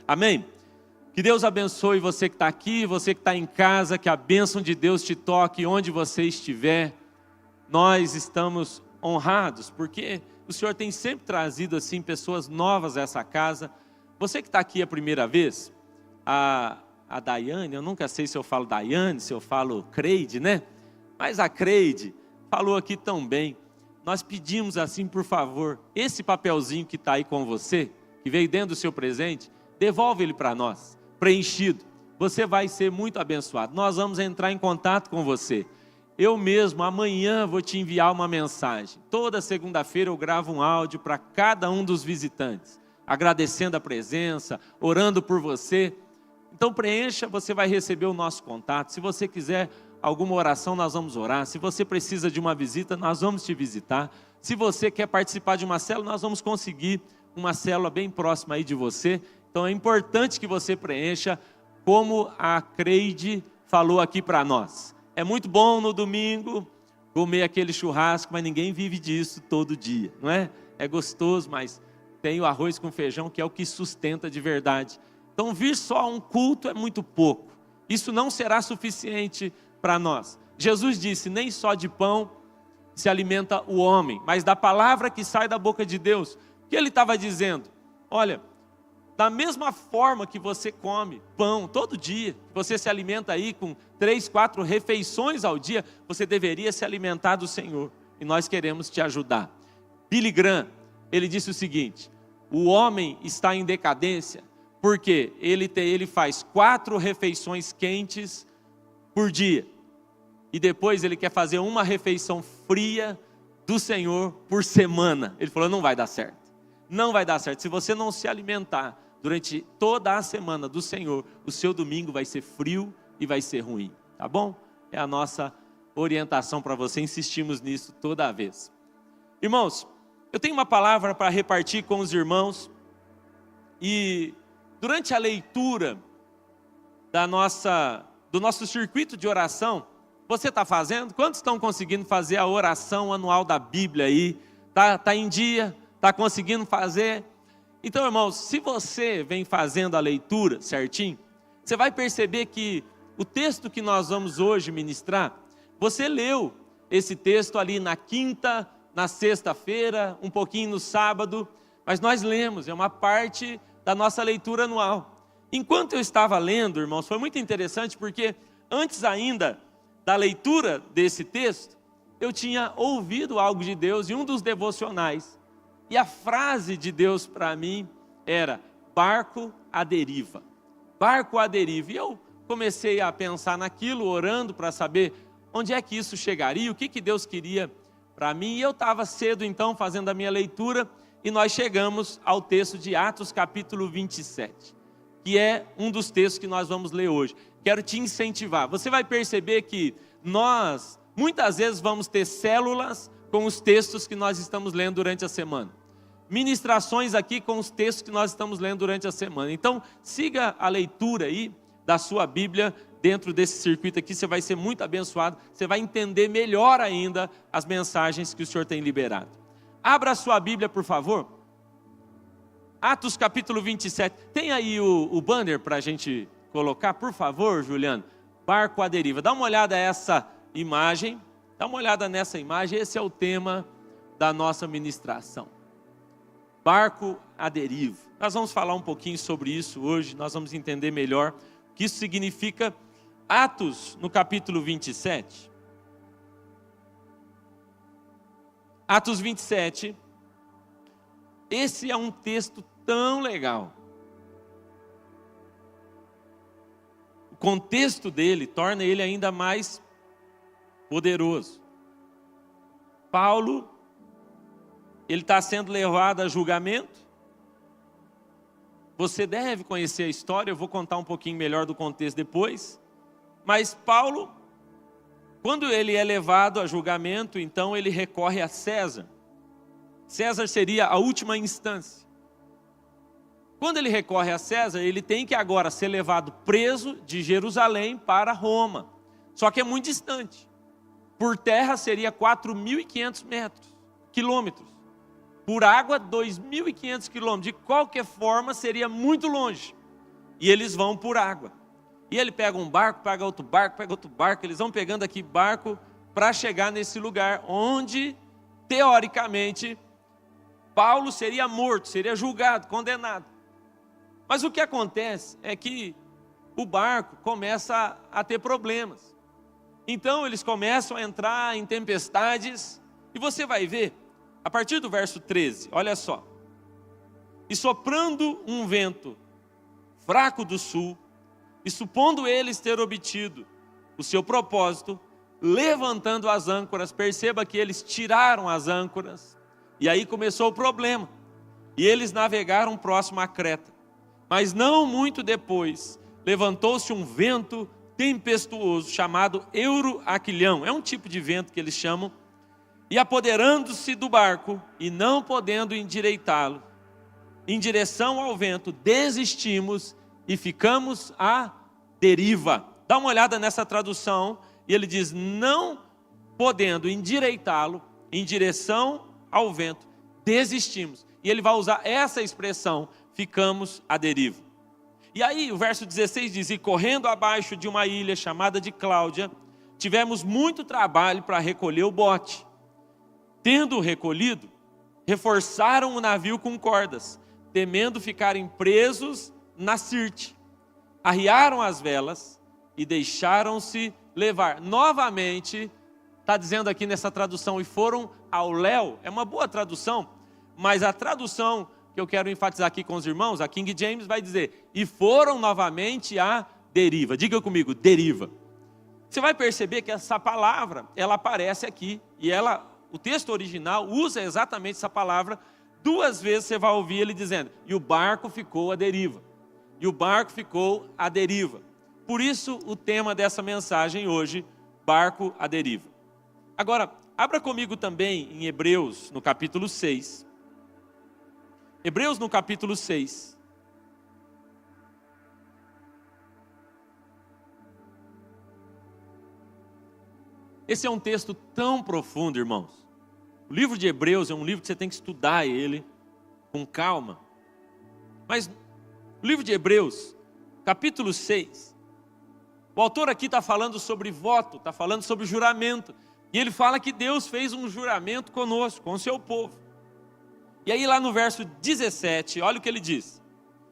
Amém? Que Deus abençoe você que está aqui, você que está em casa, que a bênção de Deus te toque onde você estiver. Nós estamos honrados, porque o Senhor tem sempre trazido assim pessoas novas a essa casa. Você que está aqui a primeira vez, a Daiane, eu nunca sei se eu falo Daiane, se eu falo Creide, né? Mas a Creide falou aqui tão bem. Nós pedimos assim, por favor, esse papelzinho que está aí com você, que veio dentro do seu presente, devolve ele para nós, preenchido. Você vai ser muito abençoado. Nós vamos entrar em contato com você. Eu mesmo, amanhã, vou te enviar uma mensagem. Toda segunda-feira eu gravo um áudio para cada um dos visitantes, agradecendo a presença, orando por você. Então preencha, você vai receber o nosso contato. Se você quiser alguma oração, nós vamos orar. Se você precisa de uma visita, nós vamos te visitar. Se você quer participar de uma célula, nós vamos conseguir uma célula bem próxima aí de você. Então é importante que você preencha, como a Creide falou aqui para nós. É muito bom no domingo comer aquele churrasco, mas ninguém vive disso todo dia, não é? É gostoso, mas tem o arroz com feijão que é o que sustenta de verdade. Então vir só a um culto é muito pouco. Isso não será suficiente para nós. Jesus disse, nem só de pão se alimenta o homem, mas da palavra que sai da boca de Deus. O que ele estava dizendo? Olha, da mesma forma que você come pão todo dia, você se alimenta aí com 3, 4 refeições ao dia, você deveria se alimentar do Senhor. E nós queremos te ajudar. Billy Graham, ele disse o seguinte, o homem está em decadência porque ele faz 4 refeições quentes por dia. E depois ele quer fazer uma refeição fria do Senhor por semana. Ele falou, não vai dar certo. Não vai dar certo. Se você não se alimentar durante toda a semana do Senhor, o seu domingo vai ser frio e vai ser ruim, tá bom? É a nossa orientação para você, insistimos nisso toda vez. Irmãos, eu tenho uma palavra para repartir com os irmãos, e durante a leitura do nosso circuito de oração, você está fazendo? Quantos estão conseguindo fazer a oração anual da Bíblia aí? Tá em dia? Está conseguindo fazer? Então, irmãos, se você vem fazendo a leitura certinho, você vai perceber que o texto que nós vamos hoje ministrar, você leu esse texto ali na quinta, na sexta-feira, um pouquinho no sábado, mas nós lemos, é uma parte da nossa leitura anual. Enquanto eu estava lendo, irmãos, foi muito interessante porque antes ainda da leitura desse texto, eu tinha ouvido algo de Deus em um dos devocionais. E a frase de Deus para mim era, barco à deriva. Barco à deriva. E eu comecei a pensar naquilo, orando para saber onde é que isso chegaria, o que Deus queria para mim. E eu estava cedo então fazendo a minha leitura e nós chegamos ao texto de Atos capítulo 27, que é um dos textos que nós vamos ler hoje. Quero te incentivar. Você vai perceber que nós, muitas vezes, vamos ter células com os textos que nós estamos lendo durante a semana. Ministrações aqui com os textos que nós estamos lendo durante a semana. Então, siga a leitura aí da sua Bíblia dentro desse circuito aqui. Você vai ser muito abençoado. Você vai entender melhor ainda as mensagens que o Senhor tem liberado. Abra a sua Bíblia, por favor. Atos capítulo 27. Tem aí o banner para a gente colocar, por favor, Juliano? Barco à deriva. Dá uma olhada essa imagem. Dá uma olhada nessa imagem. Esse é o tema da nossa ministração. Barco à deriva. Nós vamos falar um pouquinho sobre isso hoje, nós vamos entender melhor o que isso significa. Atos, no capítulo 27. Atos 27. Esse é um texto tão legal. O contexto dele torna ele ainda mais poderoso. Paulo, ele está sendo levado a julgamento. Você deve conhecer a história, eu vou contar um pouquinho melhor do contexto depois. Mas Paulo, quando ele é levado a julgamento, então ele recorre a César. César seria a última instância. Quando ele recorre a César, ele tem que agora ser levado preso de Jerusalém para Roma. Só que é muito distante. Por terra seria 4.500 quilômetros. Por água, 2.500 quilômetros. De qualquer forma, seria muito longe. E eles vão por água. E ele pega um barco, pega outro barco, eles vão pegando aqui barco para chegar nesse lugar onde, teoricamente, Paulo seria morto, seria julgado, condenado. Mas o que acontece é que o barco começa a ter problemas. Então eles começam a entrar em tempestades, e você vai ver, a partir do verso 13, olha só. E soprando um vento fraco do sul, e supondo eles ter obtido o seu propósito, levantando as âncoras, perceba que eles tiraram as âncoras, e aí começou o problema. E eles navegaram próximo a Creta. Mas não muito depois, levantou-se um vento tempestuoso, chamado Euroaquilhão. É um tipo de vento que eles chamam. E apoderando-se do barco, e não podendo endireitá-lo, em direção ao vento, desistimos e ficamos à deriva. Dá uma olhada nessa tradução, e ele diz, não podendo endireitá-lo em direção ao vento, desistimos. E ele vai usar essa expressão, ficamos à deriva. E aí o verso 16 diz, e correndo abaixo de uma ilha chamada de Cláudia, tivemos muito trabalho para recolher o bote. Tendo recolhido, reforçaram o navio com cordas, temendo ficarem presos na Sirte. Arriaram as velas e deixaram-se levar. Novamente, está dizendo aqui nessa tradução, e foram ao léu. É uma boa tradução, mas a tradução que eu quero enfatizar aqui com os irmãos, a King James vai dizer, e foram novamente à deriva. Diga comigo, deriva. Você vai perceber que essa palavra, ela aparece aqui, e o texto original usa exatamente essa palavra. 2 vezes você vai ouvir ele dizendo, e o barco ficou à deriva. E o barco ficou à deriva. Por isso o tema dessa mensagem hoje, barco à deriva. Agora, abra comigo também em Hebreus, no capítulo 6. Hebreus no capítulo 6. Esse é um texto tão profundo, irmãos. O livro de Hebreus é um livro que você tem que estudar ele com calma. Mas o livro de Hebreus, capítulo 6, o autor aqui está falando sobre voto, está falando sobre juramento. E ele fala que Deus fez um juramento conosco, com o seu povo. E aí lá no verso 17, olha o que ele diz.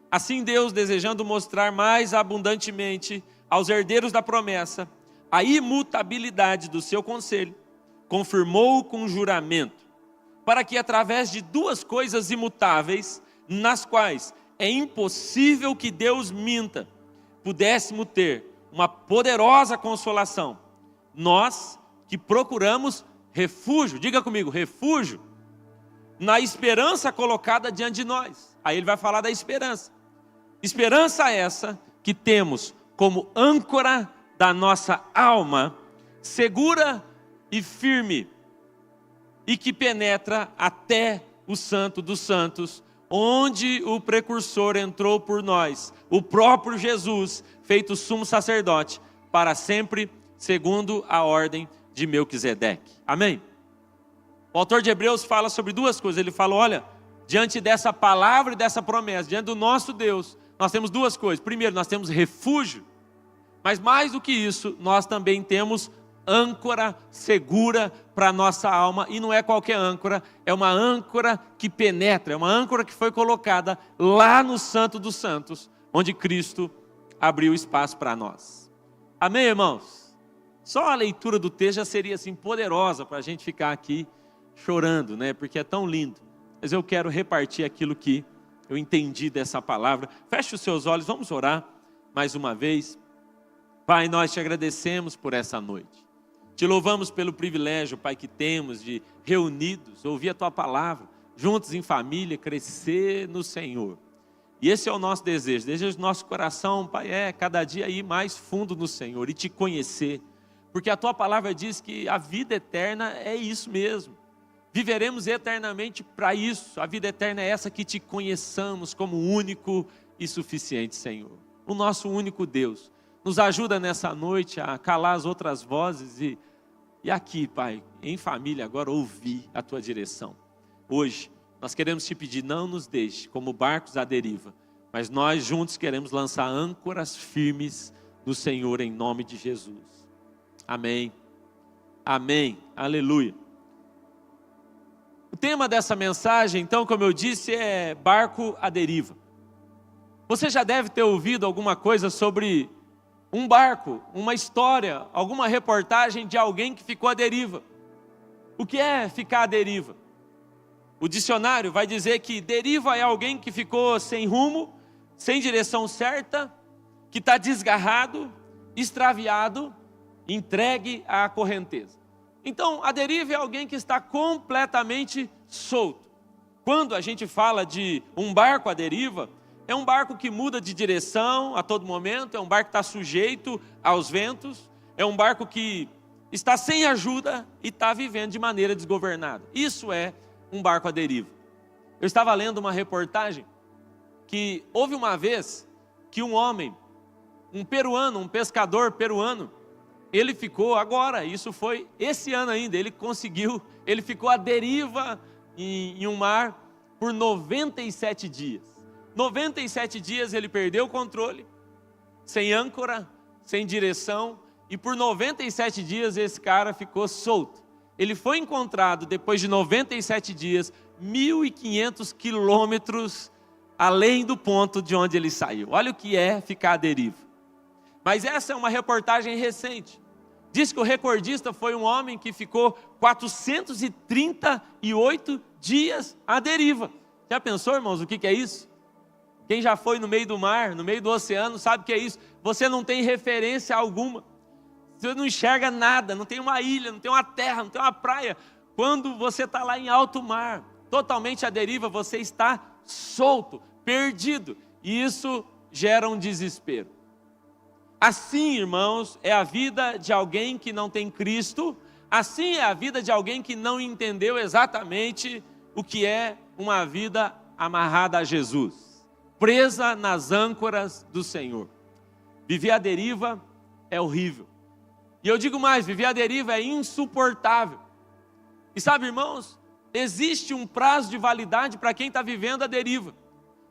Assim Deus, desejando mostrar mais abundantemente aos herdeiros da promessa a imutabilidade do seu conselho, confirmou com juramento, para que através de 2 coisas imutáveis, nas quais é impossível que Deus minta, pudéssemos ter uma poderosa consolação. Nós que procuramos refúgio, diga comigo, refúgio, na esperança colocada diante de nós. Aí ele vai falar da esperança. Esperança essa que temos como âncora da nossa alma, segura e firme, e que penetra até o Santo dos Santos, onde o precursor entrou por nós, o próprio Jesus, feito sumo sacerdote, para sempre, segundo a ordem de Melquisedeque. Amém? O autor de Hebreus fala sobre 2 coisas. Ele fala, olha, diante dessa palavra e dessa promessa, diante do nosso Deus, nós temos 2 coisas. Primeiro, nós temos refúgio, mas mais do que isso, nós também temos âncora segura para a nossa alma, e não é qualquer âncora, é uma âncora que penetra, é uma âncora que foi colocada lá no Santo dos Santos, onde Cristo abriu espaço para nós. Amém, irmãos? Só a leitura do texto já seria assim poderosa para a gente ficar aqui chorando, né? Porque é tão lindo. Mas eu quero repartir aquilo que eu entendi dessa palavra. Feche os seus olhos, vamos orar mais uma vez. Pai, nós te agradecemos por essa noite. Te louvamos pelo privilégio, Pai, que temos de reunidos, ouvir a Tua palavra, juntos em família, crescer no Senhor. E esse é o nosso desejo do nosso coração, Pai, é cada dia ir mais fundo no Senhor e Te conhecer. Porque a Tua palavra diz que a vida eterna é isso mesmo. Viveremos eternamente para isso. A vida eterna é essa, que Te conheçamos como único e suficiente, Senhor. O nosso único Deus. Nos ajuda nessa noite a calar as outras vozes e E aqui, Pai, em família, agora ouvir a Tua direção. Hoje, nós queremos Te pedir, não nos deixe como barcos à deriva, mas nós juntos queremos lançar âncoras firmes no Senhor, em nome de Jesus. Amém. Amém. Aleluia. O tema dessa mensagem, então, como eu disse, é barco à deriva. Você já deve ter ouvido alguma coisa sobre um barco, uma história, alguma reportagem de alguém que ficou à deriva. O que é ficar à deriva? O dicionário vai dizer que deriva é alguém que ficou sem rumo, sem direção certa, que está desgarrado, extraviado, entregue à correnteza. Então, a deriva é alguém que está completamente solto. Quando a gente fala de um barco à deriva, é um barco que muda de direção a todo momento, é um barco que está sujeito aos ventos, é um barco que está sem ajuda e está vivendo de maneira desgovernada. Isso é um barco à deriva. Eu estava lendo uma reportagem que houve uma vez que um homem, um peruano, um pescador peruano, ele ficou agora, isso foi esse ano ainda, ele ficou à deriva em um mar por 97 dias. 97 dias ele perdeu o controle, sem âncora, sem direção, e por 97 dias esse cara ficou solto. Ele foi encontrado depois de 97 dias, 1.500 quilômetros além do ponto de onde ele saiu. Olha o que é ficar à deriva. Mas essa é uma reportagem recente. Diz que o recordista foi um homem que ficou 438 dias à deriva. Já pensou, irmãos, o que é isso? Quem já foi no meio do mar, no meio do oceano, sabe o que é isso? Você não tem referência alguma. Você não enxerga nada, não tem uma ilha, não tem uma terra, não tem uma praia. Quando você está lá em alto mar, totalmente à deriva, você está solto, perdido. E isso gera um desespero. Assim, irmãos, é a vida de alguém que não tem Cristo. Assim é a vida de alguém que não entendeu exatamente o que é uma vida amarrada a Jesus, presa nas âncoras do Senhor. Viver à deriva é horrível. E eu digo mais, viver à deriva é insuportável. E sabe, irmãos, existe um prazo de validade para quem está vivendo à deriva.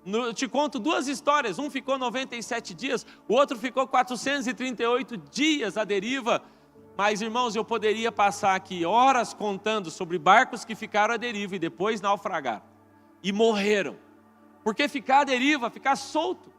Eu te conto duas histórias, um ficou 97 dias, o outro ficou 438 dias à deriva. Mas, irmãos, eu poderia passar aqui horas contando sobre barcos que ficaram à deriva e depois naufragaram. E morreram. Porque ficar à deriva, ficar solto,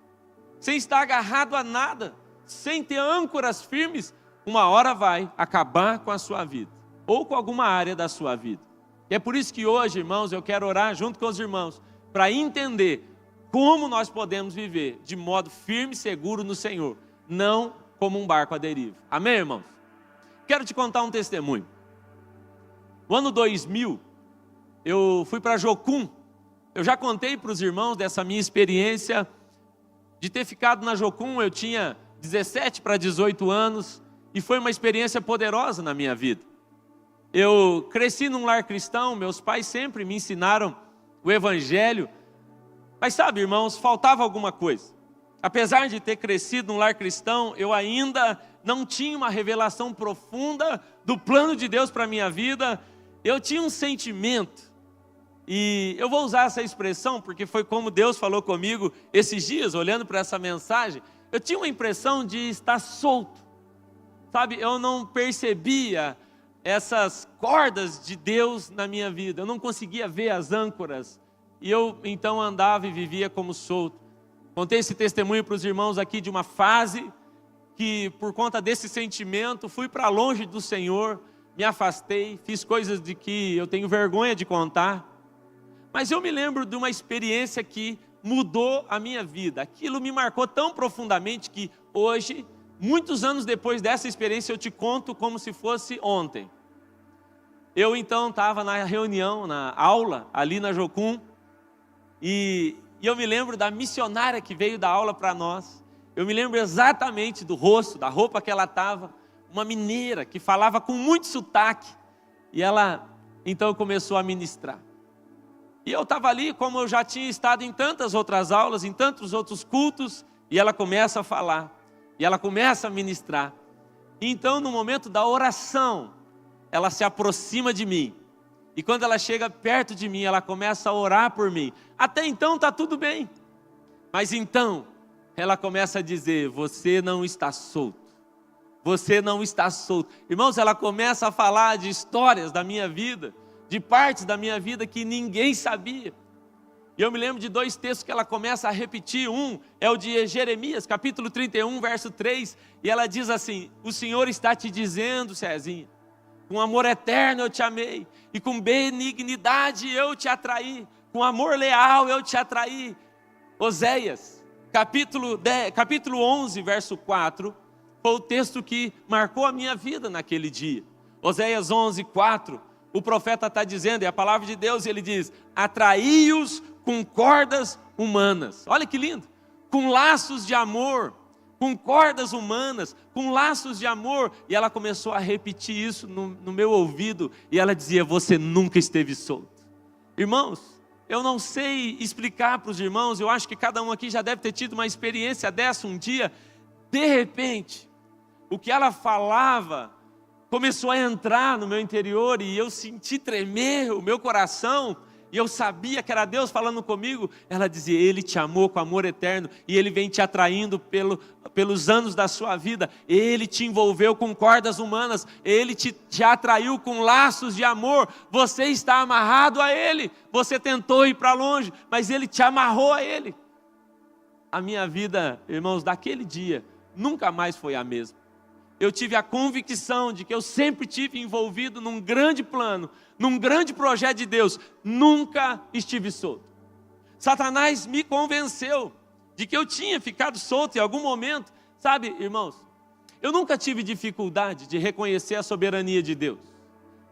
sem estar agarrado a nada, sem ter âncoras firmes, uma hora vai acabar com a sua vida, ou com alguma área da sua vida. E é por isso que hoje, irmãos, eu quero orar junto com os irmãos, para entender como nós podemos viver de modo firme e seguro no Senhor, não como um barco à deriva. Amém, irmãos? Quero te contar um testemunho. No ano 2000, eu fui para Jocum. Eu já contei para os irmãos dessa minha experiência de ter ficado na Jocum. Eu tinha 17 para 18 anos e foi uma experiência poderosa na minha vida. Eu cresci num lar cristão, meus pais sempre me ensinaram o Evangelho. Mas sabe, irmãos, faltava alguma coisa. Apesar de ter crescido num lar cristão, eu ainda não tinha uma revelação profunda do plano de Deus para a minha vida. Eu tinha um sentimento, e eu vou usar essa expressão porque foi como Deus falou comigo esses dias, olhando para essa mensagem. Eu tinha uma impressão de estar solto. Sabe, eu não percebia essas cordas de Deus na minha vida. Eu não conseguia ver as âncoras. E eu então andava e vivia como solto. Contei esse testemunho para os irmãos aqui de uma fase que, por conta desse sentimento, fui para longe do Senhor, me afastei, fiz coisas de que eu tenho vergonha de contar. Mas eu me lembro de uma experiência que mudou a minha vida. Aquilo me marcou tão profundamente que hoje, muitos anos depois dessa experiência, eu te conto como se fosse ontem. Eu então estava na reunião, na aula, ali na Jocum, e eu me lembro da missionária que veio dar aula para nós. Eu me lembro exatamente do rosto, da roupa que ela estava, uma mineira que falava com muito sotaque, e ela então começou a ministrar. E eu estava ali, como eu já tinha estado em tantas outras aulas, em tantos outros cultos, e ela começa a falar, e ela começa a ministrar. E então, no momento da oração, ela se aproxima de mim. E quando ela chega perto de mim, ela começa a orar por mim. Até então está tudo bem. Mas então, ela começa a dizer, você não está solto. Você não está solto. Irmãos, ela começa a falar de histórias da minha vida, de partes da minha vida que ninguém sabia. E eu me lembro de 2 textos que ela começa a repetir. Um é o de Jeremias, capítulo 31, verso 3. E ela diz assim, o Senhor está te dizendo, Cezinha, com amor eterno eu te amei, e com benignidade eu te atraí, com amor leal eu te atraí. Oséias, capítulo 11, verso 4, foi o texto que marcou a minha vida naquele dia. Oséias 11, 4, o profeta está dizendo, é a palavra de Deus, e ele diz, atraí-os com cordas humanas. Olha que lindo, com laços de amor, com cordas humanas, com laços de amor. E ela começou a repetir isso no meu ouvido, e ela dizia, você nunca esteve solto. Irmãos, eu não sei explicar para os irmãos, eu acho que cada um aqui já deve ter tido uma experiência dessa um dia. De repente, o que ela falava começou a entrar no meu interior, e eu senti tremer o meu coração, e eu sabia que era Deus falando comigo. Ela dizia, Ele te amou com amor eterno, e Ele vem te atraindo pelos anos da sua vida. Ele te envolveu com cordas humanas, Ele te atraiu com laços de amor. Você está amarrado a Ele. Você tentou ir para longe, mas Ele te amarrou a Ele. A minha vida, irmãos, daquele dia, nunca mais foi a mesma. Eu tive a convicção de que eu sempre tive envolvido num grande plano, num grande projeto de Deus. Nunca estive solto. Satanás me convenceu de que eu tinha ficado solto em algum momento. Sabe, irmãos, eu nunca tive dificuldade de reconhecer a soberania de Deus.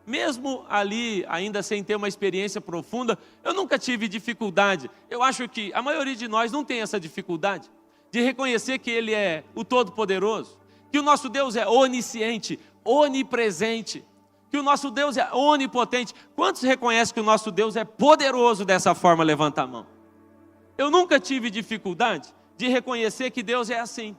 Mesmo ali, ainda sem ter uma experiência profunda, eu nunca tive dificuldade. Eu acho que a maioria de nós não tem essa dificuldade de reconhecer que Ele é o Todo-Poderoso, que o nosso Deus é onisciente, onipresente, que o nosso Deus é onipotente. Quantos reconhecem que o nosso Deus é poderoso dessa forma? Levanta a mão. Eu nunca tive dificuldade de reconhecer que Deus é assim.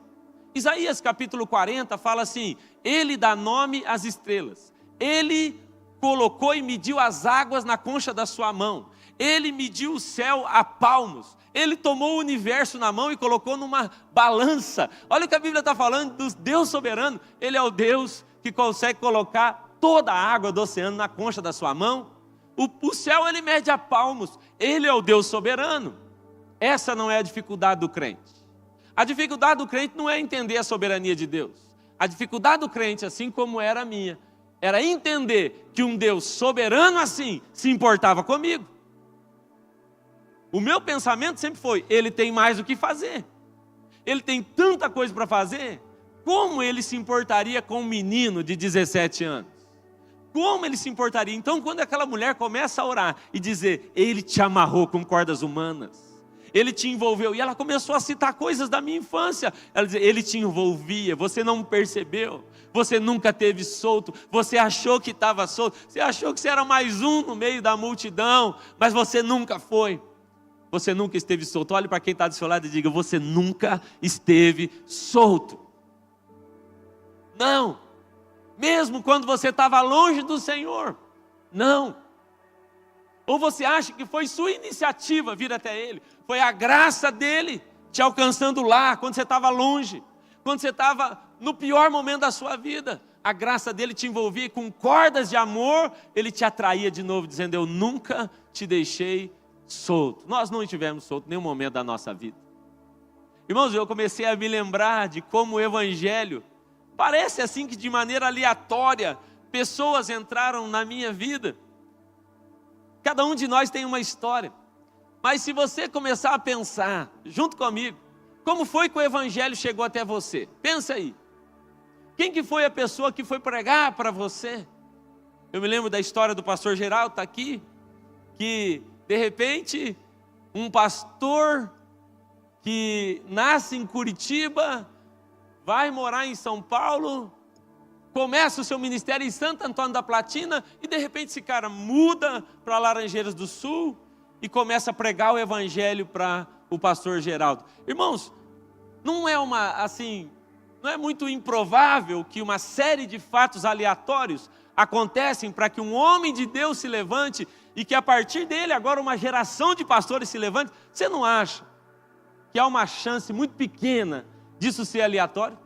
Isaías capítulo 40 fala assim, Ele dá nome às estrelas, Ele colocou e mediu as águas na concha da sua mão, Ele mediu o céu a palmos, Ele tomou o universo na mão e colocou numa balança. Olha o que a Bíblia está falando do Deus soberano. Ele é o Deus que consegue colocar toda a água do oceano na concha da sua mão. O céu Ele mede a palmos. Ele é o Deus soberano. Essa não é a dificuldade do crente. A dificuldade do crente não é entender a soberania de Deus. A dificuldade do crente, assim como era a minha, era entender que um Deus soberano assim se importava comigo. O meu pensamento sempre foi, Ele tem mais o que fazer. Ele tem tanta coisa para fazer. Como Ele se importaria com um menino de 17 anos? Como Ele se importaria? Então, quando aquela mulher começa a orar e dizer, Ele te amarrou com cordas humanas, Ele te envolveu, e ela começou a citar coisas da minha infância. Ela dizia, Ele te envolvia, você não percebeu, você nunca teve solto, você achou que estava solto, você achou que você era mais um no meio da multidão, mas você nunca foi. Você nunca esteve solto. Olhe para quem está do seu lado e diga, você nunca esteve solto. Não. Mesmo quando você estava longe do Senhor. Não. Ou você acha que foi sua iniciativa vir até Ele? Foi a graça dEle te alcançando lá, quando você estava longe. Quando você estava no pior momento da sua vida. A graça dEle te envolvia com cordas de amor. Ele te atraía de novo, dizendo, eu nunca te deixei solto. Nós não estivemos soltos em nenhum momento da nossa vida. Irmãos, eu comecei a me lembrar de como o Evangelho, parece assim que de maneira aleatória, pessoas entraram na minha vida. Cada um de nós tem uma história. Mas se você começar a pensar, junto comigo, como foi que o Evangelho chegou até você? Pensa aí. Quem que foi a pessoa que foi pregar para você? Eu me lembro da história do pastor Geraldo, está aqui, que de repente, um pastor que nasce em Curitiba, vai morar em São Paulo, começa o seu ministério em Santo Antônio da Platina, e de repente esse cara muda para Laranjeiras do Sul, e começa a pregar o Evangelho para o pastor Geraldo. Irmãos, não não é muito improvável que uma série de fatos aleatórios acontecem para que um homem de Deus se levante e que a partir dele agora uma geração de pastores se levante? Você não acha que há uma chance muito pequena disso ser aleatório?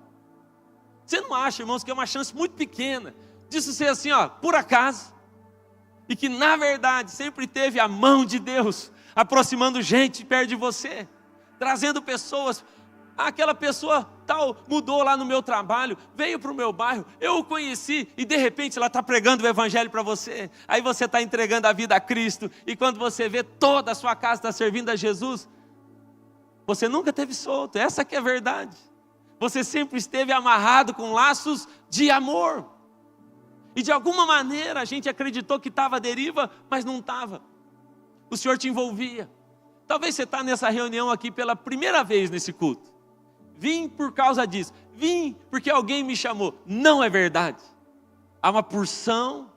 Você não acha, irmãos, que é uma chance muito pequena disso ser assim, por acaso? E que na verdade sempre teve a mão de Deus aproximando gente perto de você, trazendo pessoas. Aquela pessoa tal mudou lá no meu trabalho, veio para o meu bairro, eu o conheci e de repente ela está pregando o evangelho para você. Aí você está entregando a vida a Cristo e quando você vê toda a sua casa está servindo a Jesus, você nunca esteve solto, essa que é a verdade. Você sempre esteve amarrado com laços de amor. E de alguma maneira a gente acreditou que estava à deriva, mas não estava. O Senhor te envolvia. Talvez você está nessa reunião aqui pela primeira vez nesse culto. Vim por causa disso. Vim porque alguém me chamou. Não é verdade. Há uma porção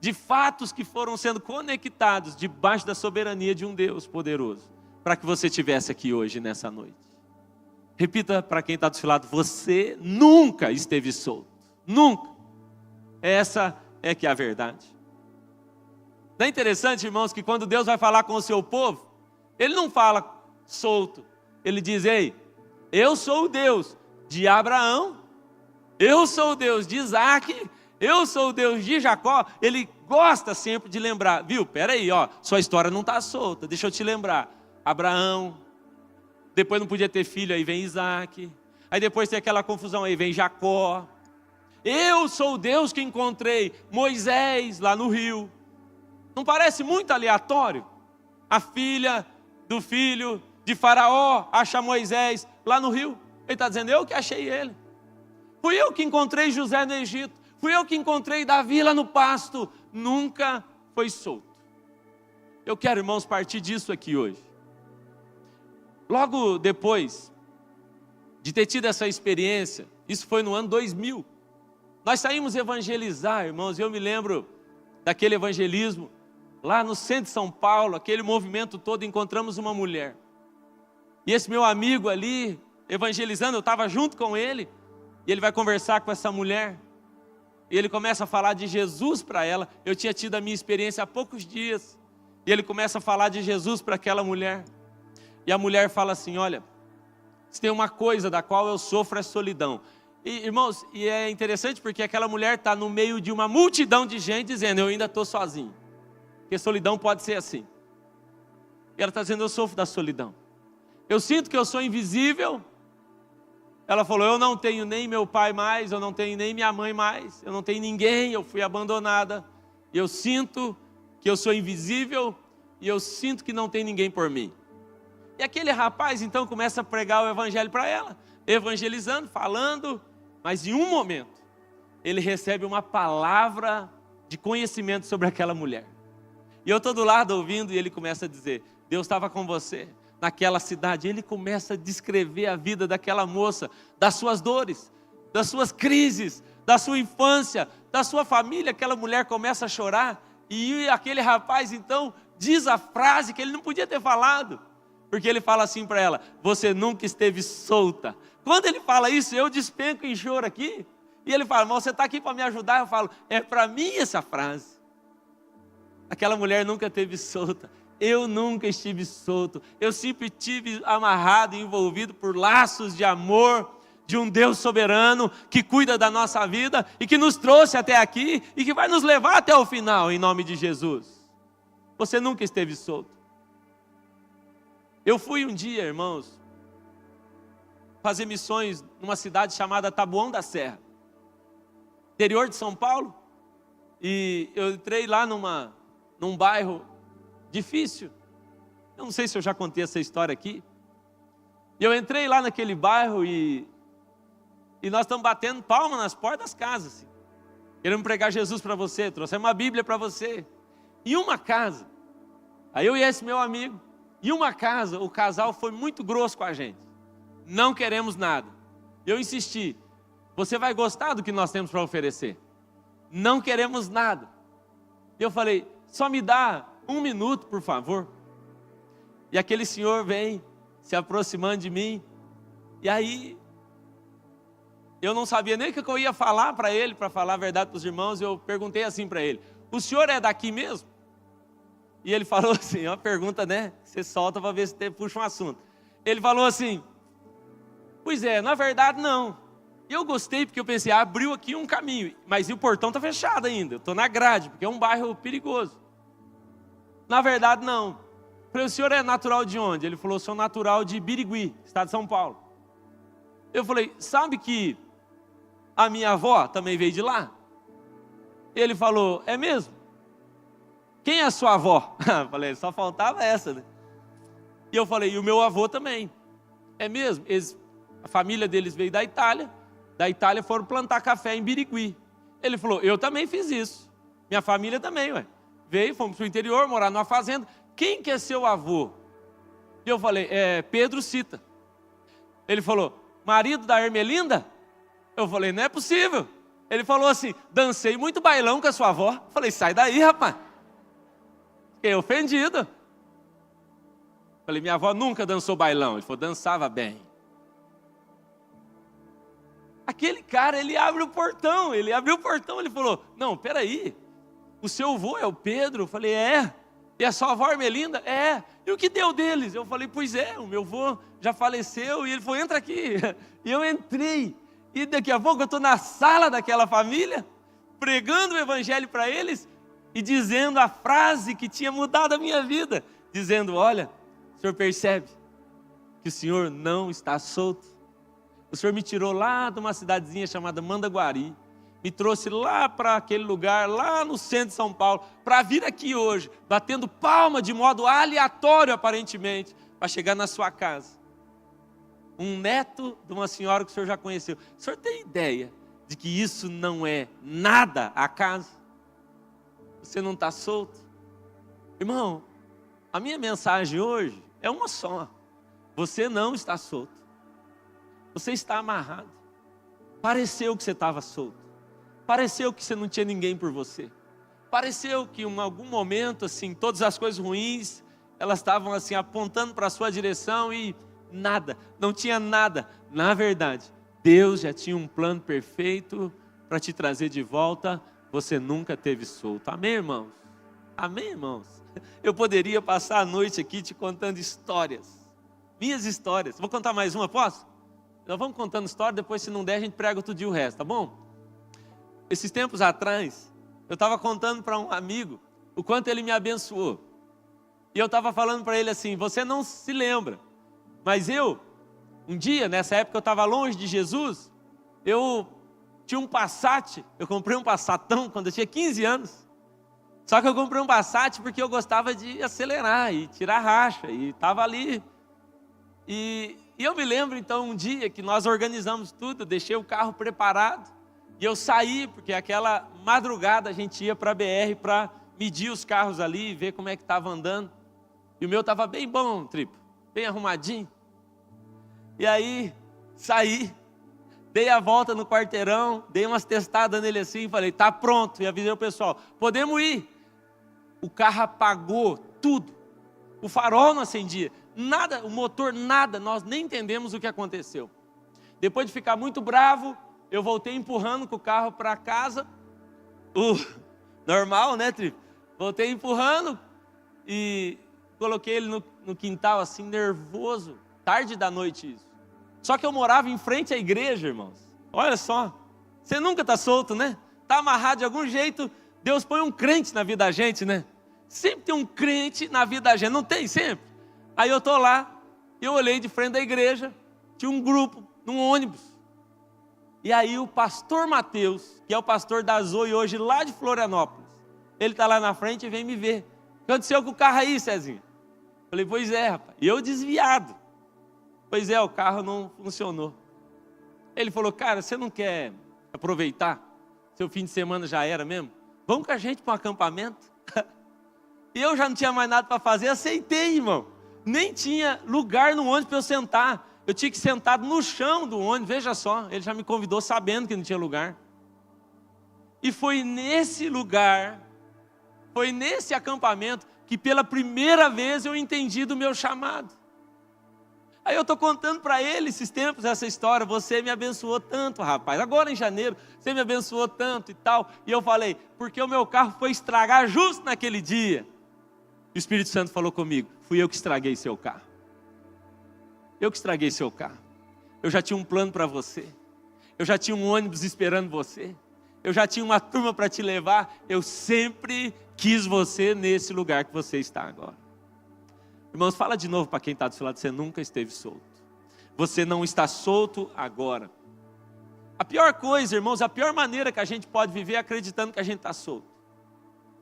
de fatos que foram sendo conectados debaixo da soberania de um Deus poderoso, para que você estivesse aqui hoje, nessa noite. Repita para quem está do seu lado: você nunca esteve solto. Nunca. Essa é que é a verdade. Não é interessante, irmãos, que quando Deus vai falar com o seu povo, Ele não fala solto. Ele diz: ei, eu sou o Deus de Abraão, eu sou o Deus de Isaac, eu sou o Deus de Jacó. Ele gosta sempre de lembrar, viu? Peraí, sua história não está solta, deixa eu te lembrar. Abraão, depois não podia ter filho, aí vem Isaac, aí depois tem aquela confusão, aí vem Jacó. Eu sou o Deus que encontrei Moisés lá no rio. Não parece muito aleatório? A filha do filho de Faraó acha Moisés lá no rio. Ele está dizendo: eu que achei ele. Fui eu que encontrei José no Egito. Fui eu que encontrei Davi lá no pasto. Nunca foi solto. Eu quero, irmãos, partir disso aqui hoje. Logo depois de ter tido essa experiência, isso foi no ano 2000, nós saímos evangelizar, irmãos. Eu me lembro daquele evangelismo lá no centro de São Paulo, aquele movimento todo. Encontramos uma mulher, e esse meu amigo ali evangelizando, eu estava junto com ele, e ele vai conversar com essa mulher, e ele começa a falar de Jesus para ela. Eu tinha tido a minha experiência há poucos dias, e ele começa a falar de Jesus para aquela mulher, e a mulher fala assim: olha, se tem uma coisa da qual eu sofro é solidão. E, irmãos, e é interessante porque aquela mulher está no meio de uma multidão de gente dizendo: eu ainda estou sozinho. Porque solidão pode ser assim. E ela está dizendo: eu sofro da solidão. Eu sinto que eu sou invisível. Ela falou: eu não tenho nem meu pai mais, eu não tenho nem minha mãe mais, eu não tenho ninguém, eu fui abandonada. E eu sinto que eu sou invisível e eu sinto que não tem ninguém por mim. E aquele rapaz então começa a pregar o evangelho para ela, evangelizando, falando, mas em um momento ele recebe uma palavra de conhecimento sobre aquela mulher. E eu estou do lado ouvindo, e ele começa a dizer: Deus estava com você naquela cidade. Ele começa a descrever a vida daquela moça, das suas dores, das suas crises, da sua infância, da sua família. Aquela mulher começa a chorar, e aquele rapaz então diz a frase que ele não podia ter falado, porque ele fala assim para ela: você nunca esteve solta. Quando ele fala isso, eu despenco em choro aqui. E ele fala: mas você está aqui para me ajudar? Eu falo: é para mim essa frase. Aquela mulher nunca esteve solta. Eu nunca estive solto. Eu sempre estive amarrado e envolvido por laços de amor de um Deus soberano que cuida da nossa vida e que nos trouxe até aqui e que vai nos levar até o final, em nome de Jesus. Você nunca esteve solto. Eu fui um dia, irmãos, fazer missões numa cidade chamada Taboão da Serra, interior de São Paulo, e eu entrei lá num bairro difícil. Eu não sei se eu já contei essa história aqui. E eu entrei lá naquele bairro e nós estamos batendo palma nas portas das casas, assim. Queremos pregar Jesus para você, trouxemos uma Bíblia para você. E uma casa, aí eu e esse meu amigo, e uma casa, o casal foi muito grosso com a gente. Não queremos nada. Eu insisti: você vai gostar do que nós temos para oferecer. Não queremos nada. E eu falei: só me dá 1 minuto, por favor. E aquele senhor vem se aproximando de mim. E aí eu não sabia nem o que eu ia falar para ele, para falar a verdade para os irmãos. Eu perguntei assim para ele: o senhor é daqui mesmo? E ele falou assim, uma pergunta, né? Você solta para ver se puxa um assunto. Ele falou assim: pois é, na verdade não. Eu gostei porque eu pensei, abriu aqui um caminho, mas o portão está fechado ainda. Eu estou na grade, porque é um bairro perigoso. Na verdade não. Eu falei: o senhor é natural de onde? Ele falou: sou natural de Birigui, estado de São Paulo. Eu falei: sabe que a minha avó também veio de lá? Ele falou: é mesmo? Quem é a sua avó? Eu falei: só faltava essa, né? E eu falei: e o meu avô também. É mesmo? A família deles veio da Itália foram plantar café em Birigui. Ele falou: eu também fiz isso. Minha família também, ué. Veio, fomos para o interior, morar numa fazenda. Quem que é seu avô? E eu falei: é Pedro Cita. Ele falou: marido da Ermelinda? Eu falei: não é possível. Ele falou assim: dancei muito bailão com a sua avó. Eu falei: sai daí, rapaz. Fiquei ofendido. Falei: minha avó nunca dançou bailão. Ele falou: dançava bem. Aquele cara, ele abriu o portão, ele falou: não, peraí, o seu avô é o Pedro? Eu falei: é. E a sua avó Ermelinda? É. E o que deu deles? Eu falei: pois é, o meu avô já faleceu. E ele falou: entra aqui. E eu entrei, e daqui a pouco eu estou na sala daquela família, pregando o evangelho para eles, e dizendo a frase que tinha mudado a minha vida, dizendo: olha, o senhor percebe que o senhor não está solto? O senhor me tirou lá de uma cidadezinha chamada Mandaguari, me trouxe lá para aquele lugar, lá no centro de São Paulo, para vir aqui hoje, batendo palma de modo aleatório aparentemente, para chegar na sua casa. Um neto de uma senhora que o senhor já conheceu. O senhor tem ideia de que isso não é nada acaso? Você não está solto? Irmão, a minha mensagem hoje é uma só: você não está solto. Você está amarrado. Pareceu que você estava solto. Pareceu que você não tinha ninguém por você. Pareceu que em algum momento, assim, todas as coisas ruins, elas estavam assim apontando para a sua direção e nada, não tinha nada. Na verdade, Deus já tinha um plano perfeito para te trazer de volta. Você nunca teve solto. Amém, irmãos? Amém, irmãos? Eu poderia passar a noite aqui te contando histórias. Minhas histórias. Vou contar mais uma, posso? Nós vamos contando história, depois se não der a gente prega outro dia o resto, tá bom? Esses tempos atrás, eu estava contando para um amigo o quanto ele me abençoou. E eu estava falando para ele assim: você não se lembra, mas um dia, nessa época eu estava longe de Jesus, eu tinha um Passat, eu comprei um Passatão quando eu tinha 15 anos. Só que eu comprei um Passat porque eu gostava de acelerar e tirar racha, e estava ali. E eu me lembro então um dia que nós organizamos tudo, deixei o carro preparado, e eu saí, porque aquela madrugada a gente ia para a BR para medir os carros ali e ver como é que estava andando. E o meu estava bem bom, Tripo, bem arrumadinho. E aí, saí, dei a volta no quarteirão, dei umas testadas nele assim, falei: tá pronto, e avisei o pessoal: podemos ir. O carro apagou tudo, o farol não acendia, nada, o motor nada, nós nem entendemos o que aconteceu. Depois de ficar muito bravo, eu voltei empurrando com o carro para casa, normal, né, Tri? Voltei empurrando e coloquei ele no quintal assim, nervoso, tarde da noite isso. Só que eu morava em frente à igreja, irmãos. Olha só, você nunca está solto, né? Está amarrado de algum jeito. Deus põe um crente na vida da gente, né? Sempre tem um crente na vida da gente, não tem sempre? Aí eu estou lá, eu olhei de frente da igreja, tinha um grupo, num ônibus. E aí o pastor Mateus, que é o pastor da Zoe hoje lá de Florianópolis, ele está lá na frente e vem me ver. O que aconteceu com o carro aí, Cezinha? Falei: pois é, rapaz. E eu desviado. Pois é, o carro não funcionou. Ele falou: cara, você não quer aproveitar? Seu fim de semana já era mesmo? Vamos com a gente para um acampamento? E eu já não tinha mais nada para fazer, aceitei, irmão. Nem tinha lugar no ônibus para eu sentar. Eu tinha que sentar no chão do ônibus, veja só. Ele já me convidou sabendo que não tinha lugar. E foi nesse lugar, foi nesse acampamento, que pela primeira vez eu entendi do meu chamado. Aí eu estou contando para ele esses tempos, essa história, você me abençoou tanto, rapaz, agora em janeiro, você me abençoou tanto e tal. E eu falei, porque o meu carro foi estragar justo naquele dia. E o Espírito Santo falou comigo, fui eu que estraguei seu carro. Eu que estraguei seu carro. Eu já tinha um plano para você. Eu já tinha um ônibus esperando você. Eu já tinha uma turma para te levar. Eu sempre quis você nesse lugar que você está agora. Irmãos, fala de novo para quem está do seu lado, você nunca esteve solto. Você não está solto agora. A pior coisa, irmãos, a pior maneira que a gente pode viver é acreditando que a gente está solto.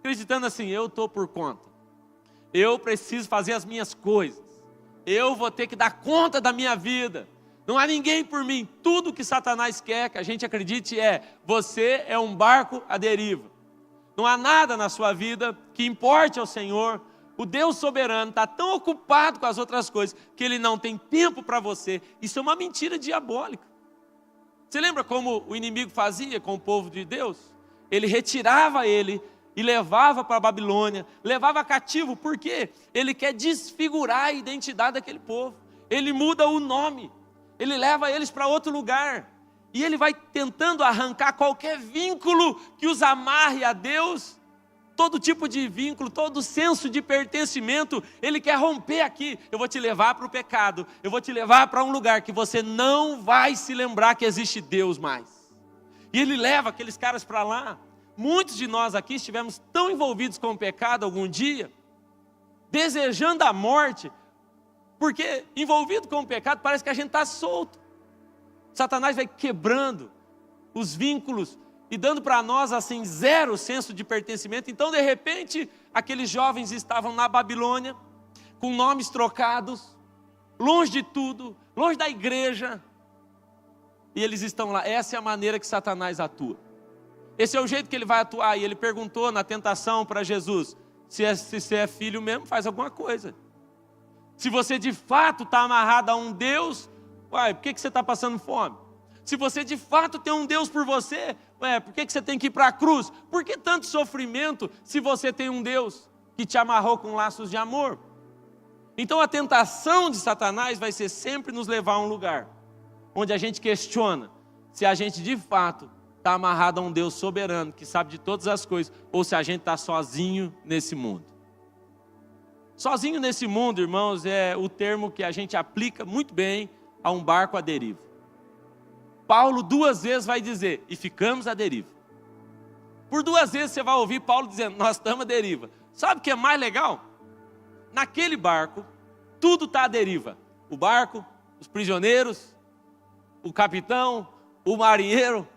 Acreditando assim, eu estou por conta. Eu preciso fazer as minhas coisas. Eu vou ter que dar conta da minha vida. Não há ninguém por mim. Tudo que Satanás quer que a gente acredite você é um barco à deriva. Não há nada na sua vida que importe ao Senhor. O Deus soberano está tão ocupado com as outras coisas que Ele não tem tempo para você. Isso é uma mentira diabólica. Você lembra como o inimigo fazia com o povo de Deus? Ele retirava ele e levava para a Babilônia, levava cativo, porque ele quer desfigurar a identidade daquele povo. Ele muda o nome, ele leva eles para outro lugar. E ele vai tentando arrancar qualquer vínculo que os amarre a Deus. Todo tipo de vínculo, todo senso de pertencimento, ele quer romper aqui. Eu vou te levar para o pecado, eu vou te levar para um lugar que você não vai se lembrar que existe Deus mais. E ele leva aqueles caras para lá. Muitos de nós aqui estivemos tão envolvidos com o pecado algum dia, desejando a morte, porque envolvido com o pecado parece que a gente está solto. Satanás vai quebrando os vínculos e dando para nós assim zero senso de pertencimento. Então de repente aqueles jovens estavam na Babilônia, com nomes trocados, longe de tudo, longe da igreja, e eles estão lá. Essa é a maneira que Satanás atua, esse é o jeito que ele vai atuar. E ele perguntou na tentação para Jesus, se você é filho mesmo, faz alguma coisa. Se você de fato está amarrado a um Deus, por que você está passando fome? Se você de fato tem um Deus por você, por que você tem que ir para a cruz? Por que tanto sofrimento se você tem um Deus que te amarrou com laços de amor? Então a tentação de Satanás vai ser sempre nos levar a um lugar onde a gente questiona se a gente de fato está amarrado a um Deus soberano, que sabe de todas as coisas, ou se a gente está sozinho nesse mundo. Sozinho nesse mundo, irmãos, é o termo que a gente aplica muito bem a um barco à deriva. Paulo 2 vezes vai dizer, e ficamos à deriva. Por 2 vezes você vai ouvir Paulo dizendo, nós estamos à deriva. Sabe o que é mais legal? Naquele barco, tudo está à deriva. O barco, os prisioneiros, o capitão, o marinheiro,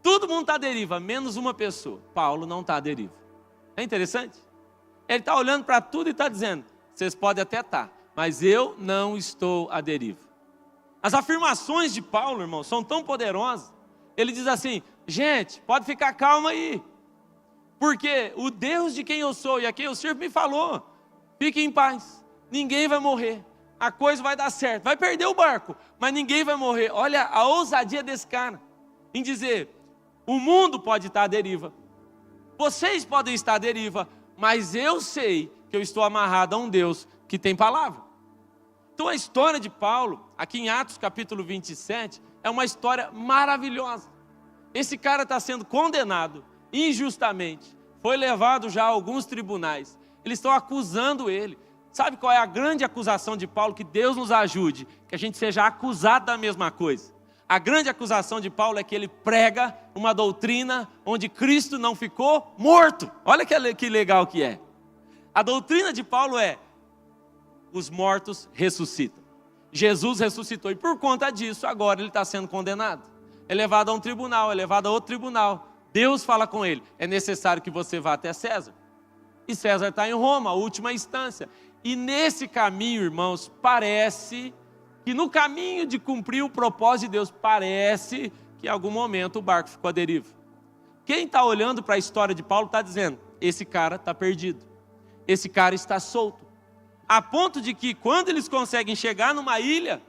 todo mundo está à deriva, menos uma pessoa. Paulo não está à deriva. É interessante? Ele está olhando para tudo e está dizendo, vocês podem até estar, mas eu não estou à deriva. As afirmações de Paulo, irmão, são tão poderosas. Ele diz assim, gente, pode ficar calma aí, porque o Deus de quem eu sou e a quem eu sirvo me falou, fique em paz, ninguém vai morrer, a coisa vai dar certo, vai perder o barco, mas ninguém vai morrer. Olha a ousadia desse cara, em dizer, o mundo pode estar à deriva, vocês podem estar à deriva, mas eu sei que eu estou amarrado a um Deus que tem palavra. Então a história de Paulo, aqui em Atos capítulo 27, é uma história maravilhosa. Esse cara está sendo condenado injustamente, foi levado já a alguns tribunais, eles estão acusando ele. Sabe qual é a grande acusação de Paulo? Que Deus nos ajude, que a gente seja acusado da mesma coisa. A grande acusação de Paulo é que ele prega uma doutrina onde Cristo não ficou morto. Olha que legal que é. A doutrina de Paulo é, os mortos ressuscitam. Jesus ressuscitou e por conta disso agora ele está sendo condenado. É levado a um tribunal, é levado a outro tribunal. Deus fala com ele, é necessário que você vá até César. E César está em Roma, a última instância. E nesse caminho, irmãos, parece que no caminho de cumprir o propósito de Deus, parece que em algum momento o barco ficou à deriva. Quem está olhando para a história de Paulo está dizendo, esse cara está perdido, esse cara está solto. A ponto de que quando eles conseguem chegar numa ilha,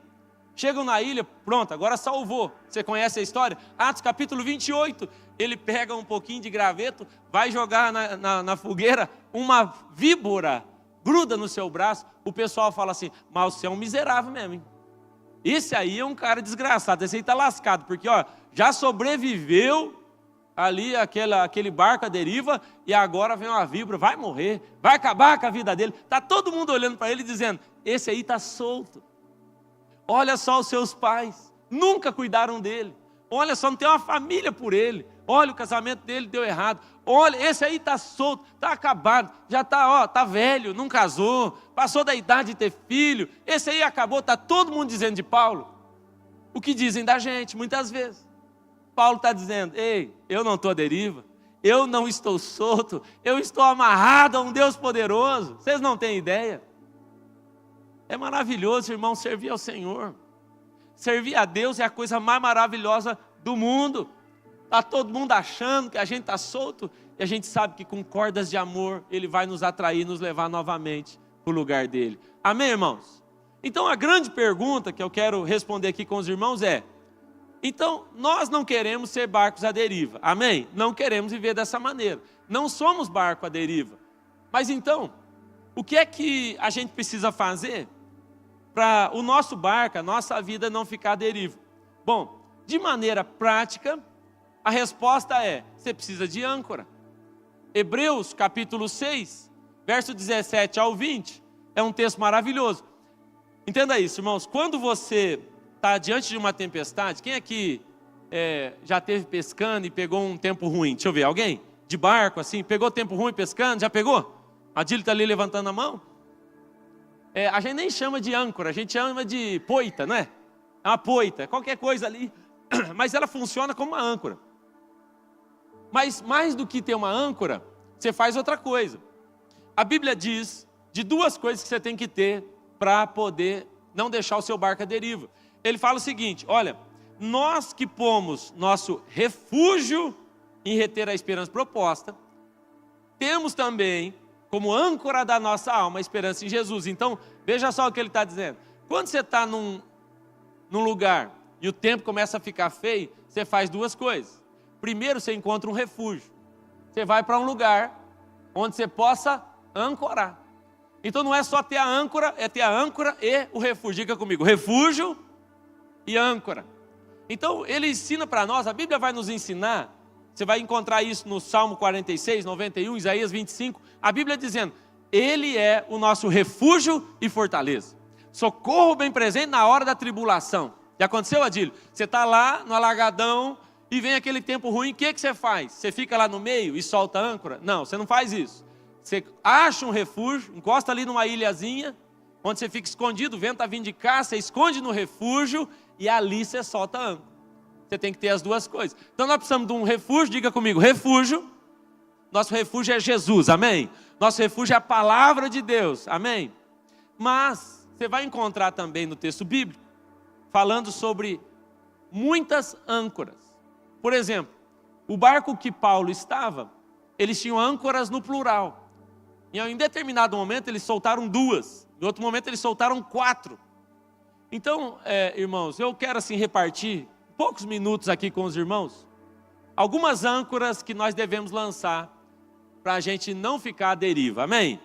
chegam na ilha, pronto, agora salvou. Você conhece a história? Atos capítulo 28, ele pega um pouquinho de graveto, vai jogar na fogueira, uma víbora gruda no seu braço. O pessoal fala assim, mas você é um miserável mesmo, hein? esse aí é um cara desgraçado, esse aí está lascado, porque ó, já sobreviveu ali aquele barco à deriva, e agora vem uma víbora, vai morrer, vai acabar com a vida dele. Está todo mundo olhando para ele dizendo, esse aí está solto. Olha só os seus pais, nunca cuidaram dele. Olha só, não tem uma família por ele. Olha, o casamento dele deu errado. Olha, esse aí está solto, está acabado, já está velho, não casou, passou da idade de ter filho. Esse aí acabou, está todo mundo dizendo de Paulo o que dizem da gente, muitas vezes. Paulo está dizendo, ei, eu não estou à deriva, eu não estou solto, eu estou amarrado a um Deus poderoso. Vocês não têm ideia? É maravilhoso, irmão, servir ao Senhor. Servir a Deus é a coisa mais maravilhosa do mundo. Está todo mundo achando que a gente está solto, e a gente sabe que com cordas de amor, Ele vai nos atrair, nos levar novamente para o lugar dEle. Amém, irmãos? Então a grande pergunta que eu quero responder aqui com os irmãos é, então nós não queremos ser barcos à deriva, amém? Não queremos viver dessa maneira, não somos barco à deriva. Mas então, o que é que a gente precisa fazer para o nosso barco, a nossa vida não ficar à deriva? Bom, de maneira prática, a resposta é, você precisa de âncora. Hebreus capítulo 6, verso 17 ao 20, é um texto maravilhoso. Entenda isso, irmãos, quando você está diante de uma tempestade, quem aqui já esteve pescando e pegou um tempo ruim? Deixa eu ver, alguém? De barco assim, pegou tempo ruim pescando, já pegou? A Dília está ali levantando a mão. A gente nem chama de âncora, a gente chama de poita, não é? É uma poita, qualquer coisa ali, mas ela funciona como uma âncora. Mas mais do que ter uma âncora, você faz outra coisa. A Bíblia diz de duas coisas que você tem que ter para poder não deixar o seu barco à deriva. Ele fala o seguinte, olha, nós que pomos nosso refúgio em reter a esperança proposta, temos também como âncora da nossa alma a esperança em Jesus. Então, veja só o que ele está dizendo. Quando você está num lugar e o tempo começa a ficar feio, você faz duas coisas. Primeiro, você encontra um refúgio. Você vai para um lugar onde você possa ancorar. Então não é só ter a âncora, é ter a âncora e o refúgio. Diga comigo, refúgio e âncora. Então ele ensina para nós, a Bíblia vai nos ensinar, você vai encontrar isso no Salmo 46, 91, Isaías 25, a Bíblia dizendo, Ele é o nosso refúgio e fortaleza. Socorro bem presente na hora da tribulação. Já aconteceu, Adílio? Você está lá no alagadão e vem aquele tempo ruim, o que você faz? Você fica lá no meio e solta a âncora? Não, você não faz isso. Você acha um refúgio, encosta ali numa ilhazinha, onde você fica escondido, o vento está vindo de cá, você esconde no refúgio e ali você solta a âncora. Você tem que ter as duas coisas. Então nós precisamos de um refúgio, diga comigo, refúgio. Nosso refúgio é Jesus, amém? Nosso refúgio é a palavra de Deus, amém? Mas você vai encontrar também no texto bíblico, falando sobre muitas âncoras. Por exemplo, o barco que Paulo estava, eles tinham âncoras no plural. E em determinado momento eles soltaram 2, em outro momento eles soltaram 4. Então, irmãos, eu quero assim repartir poucos minutos aqui com os irmãos, algumas âncoras que nós devemos lançar para a gente não ficar à deriva, amém?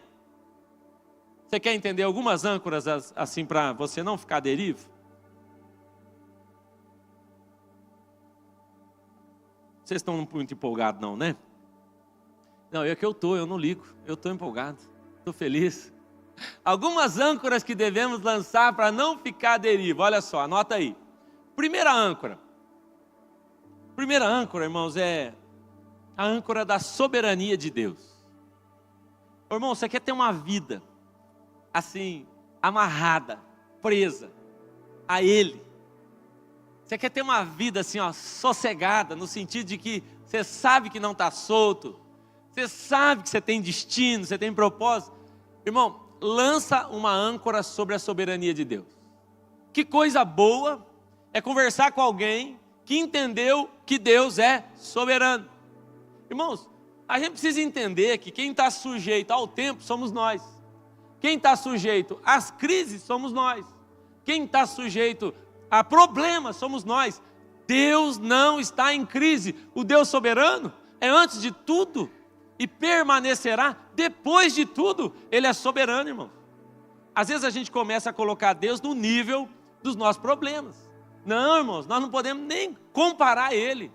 Você quer entender algumas âncoras assim para você não ficar à deriva? Vocês estão muito empolgados não, né? Não, eu não ligo, eu estou empolgado, estou feliz. Algumas âncoras que devemos lançar para não ficar à deriva, olha só, anota aí. Primeira âncora, irmãos, é a âncora da soberania de Deus. Irmão, você quer ter uma vida assim, amarrada, presa a Ele. Você quer ter uma vida assim, ó, sossegada, no sentido de que você sabe que não está solto, você sabe que você tem destino, você tem propósito. Irmão, lança uma âncora sobre a soberania de Deus. Que coisa boa é conversar com alguém que entendeu que Deus é soberano. Irmãos, a gente precisa entender que quem está sujeito ao tempo somos nós. Quem está sujeito às crises somos nós. Quem está sujeito a problemas somos nós. Deus não está em crise. O Deus soberano é antes de tudo e permanecerá depois de tudo. Ele é soberano, irmão. Às vezes a gente começa a colocar Deus no nível dos nossos problemas. Não, irmãos, nós não podemos nem comparar Ele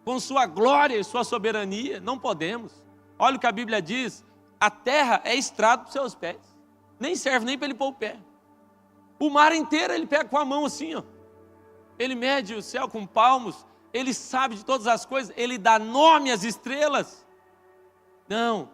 com sua glória e sua soberania. Não podemos. Olha o que a Bíblia diz: a terra é estrado para os seus pés. Nem serve nem para ele pôr o pé. O mar inteiro ele pega com a mão assim, ó. Ele mede o céu com palmos. Ele sabe de todas as coisas. Ele dá nome às estrelas. Não.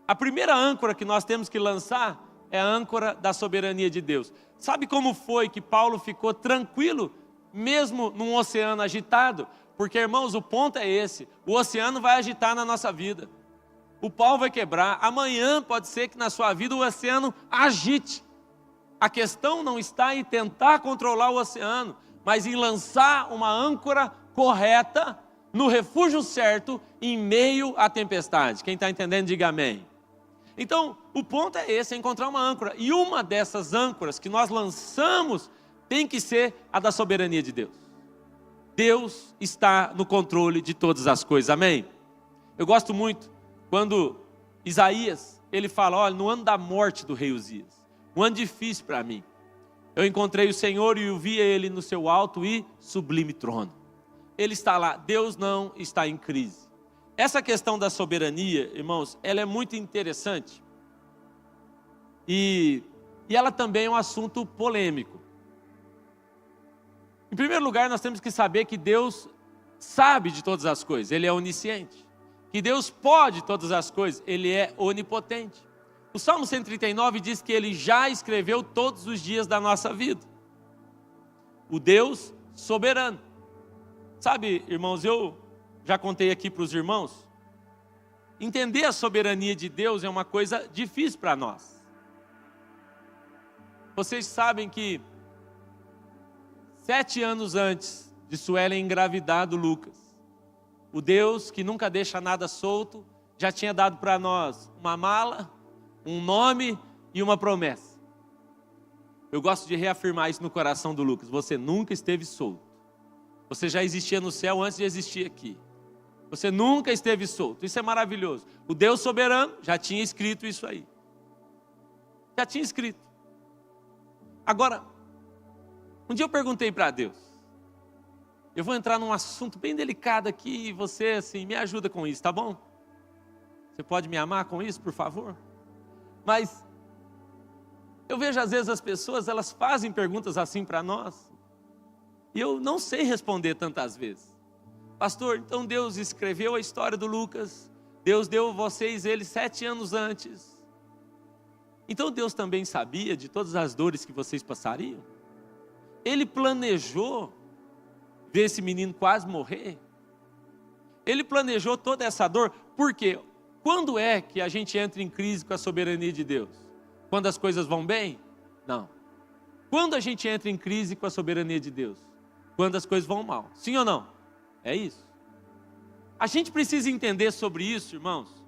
A primeira âncora que nós temos que lançar é a âncora da soberania de Deus. Sabe como foi que Paulo ficou tranquilo, mesmo num oceano agitado? Porque, irmãos, o ponto é esse: o oceano vai agitar na nossa vida, o pau vai quebrar, amanhã pode ser que na sua vida o oceano agite. A questão não está em tentar controlar o oceano, mas em lançar uma âncora correta, no refúgio certo, em meio à tempestade. Quem está entendendo, diga amém. Então, o ponto é esse, é encontrar uma âncora. E uma dessas âncoras que nós lançamos tem que ser a da soberania de Deus. Deus está no controle de todas as coisas, amém? Eu gosto muito quando Isaías, ele fala: olha, no ano da morte do rei Uzias, um ano difícil para mim, eu encontrei o Senhor e o vi Ele no seu alto e sublime trono. Ele está lá, Deus não está em crise. Essa questão da soberania, irmãos, ela é muito interessante. E ela também é um assunto polêmico. Em primeiro lugar, nós temos que saber que Deus sabe de todas as coisas, Ele é onisciente. Que Deus pode todas as coisas, Ele é onipotente. O Salmo 139 diz que Ele já escreveu todos os dias da nossa vida. O Deus soberano. Sabe, irmãos, eu já contei aqui para os irmãos, entender a soberania de Deus é uma coisa difícil para nós. Vocês sabem que 7 anos antes de Suelen engravidar do Lucas, o Deus que nunca deixa nada solto, já tinha dado para nós uma mala, um nome e uma promessa. Eu gosto de reafirmar isso no coração do Lucas: você nunca esteve solto. Você já existia no céu antes de existir aqui. Você nunca esteve solto. Isso é maravilhoso. O Deus soberano já tinha escrito isso aí. Já tinha escrito. Agora, um dia eu perguntei para Deus, eu vou entrar num assunto bem delicado aqui e você assim, me ajuda com isso, tá bom? Você pode me amar com isso, por favor? Mas eu vejo às vezes as pessoas, elas fazem perguntas assim para nós, e eu não sei responder tantas vezes. Pastor, então Deus escreveu a história do Lucas, Deus deu a vocês ele 7 anos antes. Então Deus também sabia de todas as dores que vocês passariam? Ele planejou ver esse menino quase morrer? Ele planejou toda essa dor? Por quê? Quando é que a gente entra em crise com a soberania de Deus? Quando as coisas vão bem? Não. Quando a gente entra em crise com a soberania de Deus? Quando as coisas vão mal. Sim ou não? É isso. A gente precisa entender sobre isso, irmãos,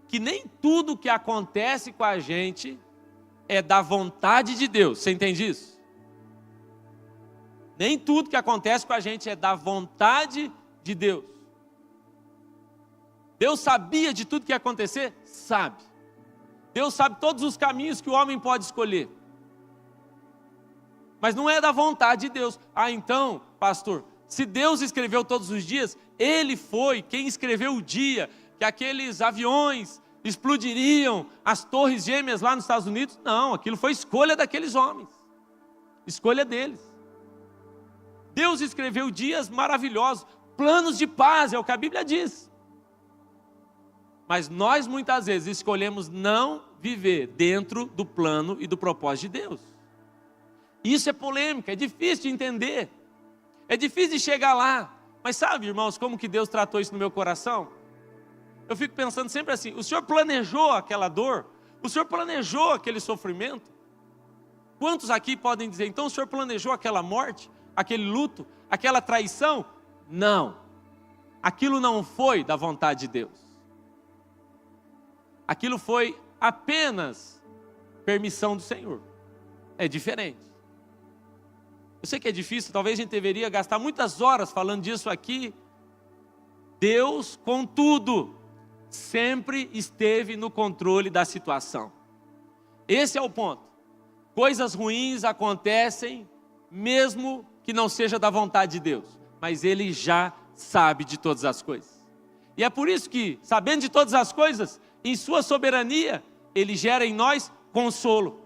que nem tudo que acontece com a gente é da vontade de Deus. Você entende isso? Nem tudo que acontece com a gente é da vontade de Deus. Deus sabia de tudo que ia acontecer? Sabe. Deus sabe todos os caminhos que o homem pode escolher. Mas não é da vontade de Deus. Ah, então, pastor, se Deus escreveu todos os dias, Ele foi quem escreveu o dia que aqueles aviões explodiriam as torres gêmeas lá nos Estados Unidos? Não, aquilo foi escolha daqueles homens. Escolha deles. Deus escreveu dias maravilhosos, planos de paz, é o que a Bíblia diz. Mas nós muitas vezes escolhemos não viver dentro do plano e do propósito de Deus. Isso é polêmico, é difícil de entender. É difícil de chegar lá. Mas sabe, irmãos, como que Deus tratou isso no meu coração? Eu fico pensando sempre assim: o Senhor planejou aquela dor? O Senhor planejou aquele sofrimento? Quantos aqui podem dizer, então o Senhor planejou aquela morte, aquele luto, aquela traição? Não. Aquilo não foi da vontade de Deus. Aquilo foi apenas permissão do Senhor. É diferente. Eu sei que é difícil, talvez a gente deveria gastar muitas horas falando disso aqui. Deus, contudo, sempre esteve no controle da situação. Esse é o ponto. Coisas ruins acontecem mesmo que não seja da vontade de Deus, mas Ele já sabe de todas as coisas. E é por isso que, sabendo de todas as coisas, em sua soberania, Ele gera em nós consolo.